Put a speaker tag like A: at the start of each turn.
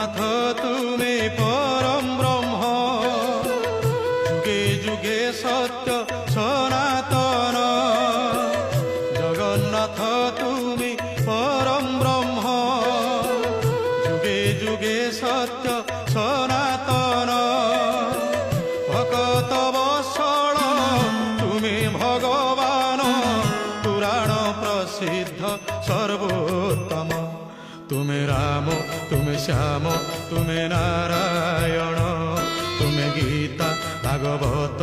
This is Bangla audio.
A: জগন্নাথ তুমি পরম ব্রহ্ম, যুগে যুগে সত্য সনাতন। জগন্নাথ তুমি পরম ব্রহ্ম, যুগে যুগে সত্য সনাতন। ভকত বৎসল তুমি ভগবান, পুরাণ প্রসিদ্ধ সর্বোত্তম। তুমি রাম, তুমি শ্যাম, তুমি নারায়ণ, তুমি গীতা ভাগবত